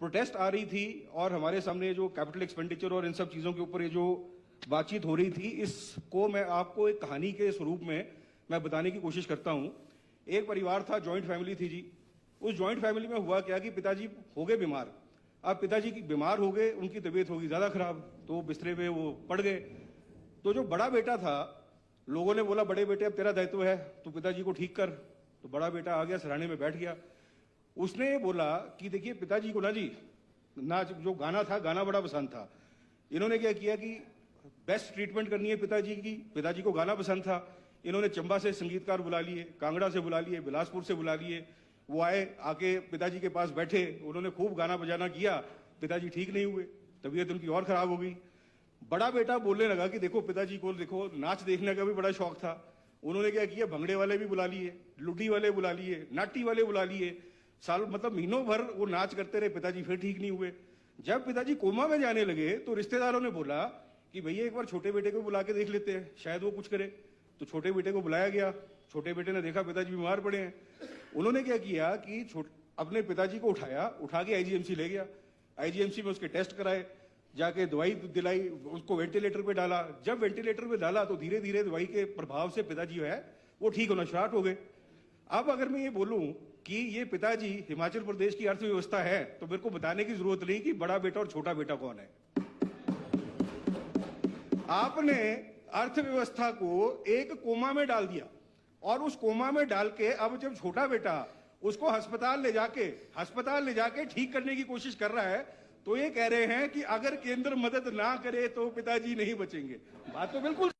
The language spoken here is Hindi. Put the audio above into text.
प्रोटेस्ट आ रही थी और हमारे सामने जो कैपिटल एक्सपेंडिचर और इन सब चीजों के ऊपर ये जो बातचीत हो रही थी, इसको मैं आपको एक कहानी के स्वरूप में मैं बताने की कोशिश करता हूं। एक परिवार था, जॉइंट फैमिली थी जी। उस जॉइंट फैमिली में हुआ क्या कि पिताजी हो गए बीमार। अब पिताजी की बीमार हो गए, उनकी तबीयत होगी ज्यादा खराब, तो बिस्तरे पे वो पड़ गए। तो जो बड़ा बेटा था, लोगों ने बोला बड़े बेटे अब तेरा दायित्व है, तो पिताजी को ठीक कर। तो बड़ा बेटा आ गया, सराहने में बैठ गया। उसने बोला कि देखिए पिताजी को ना जी, ना जो गाना था, गाना बड़ा पसंद था। इन्होंने क्या किया कि बेस्ट ट्रीटमेंट करनी है पिताजी की। पिताजी को गाना पसंद था, इन्होंने चंबा से संगीतकार बुला लिए, कांगड़ा से बुला लिए, बिलासपुर से बुला लिए। वो आए, आके पिताजी के पास बैठे, उन्होंने खूब गाना बजाना किया। पिताजी ठीक नहीं हुए, तबीयत उनकी और खराब हो गई। बड़ा बेटा बोलने लगा कि देखो पिताजी को देखो, नाच देखने का भी बड़ा शौक था। उन्होंने क्या किया, भंगड़े वाले भी बुला लिए, लुड्डी वाले बुला लिए, नाटी वाले बुला लिए। साल मतलब महीनों भर वो नाच करते रहे, पिताजी फिर ठीक नहीं हुए। जब पिताजी कोमा में जाने लगे तो रिश्तेदारों ने बोला कि भैया एक बार छोटे बेटे को बुला के देख लेते हैं, शायद वो कुछ करे। तो छोटे बेटे को बुलाया गया। छोटे बेटे ने देखा पिताजी बीमार पड़े हैं। उन्होंने क्या किया कि अपने पिताजी को उठाया, उठा के आईजीएमसी ले गया। आईजीएमसी में उसके टेस्ट कराए, जाके दवाई दिलाई, उसको वेंटिलेटर पे डाला। जब वेंटिलेटर पे डाला तो धीरे धीरे दवाई के प्रभाव से पिताजी जो है वो ठीक होना स्टार्ट हो गए। अब अगर मैं ये बोलूं कि ये पिताजी हिमाचल प्रदेश की अर्थव्यवस्था है, तो मेरे को बताने की जरूरत नहीं कि बड़ा बेटा और छोटा बेटा कौन है। आपने अर्थव्यवस्था को एक कोमा में डाल दिया, और उस कोमा में डाल के अब जब छोटा बेटा उसको अस्पताल ले जाके ठीक करने की कोशिश कर रहा है, तो ये कह रहे हैं कि अगर केंद्र मदद ना करे तो पिताजी नहीं बचेंगे। बात तो बिल्कुल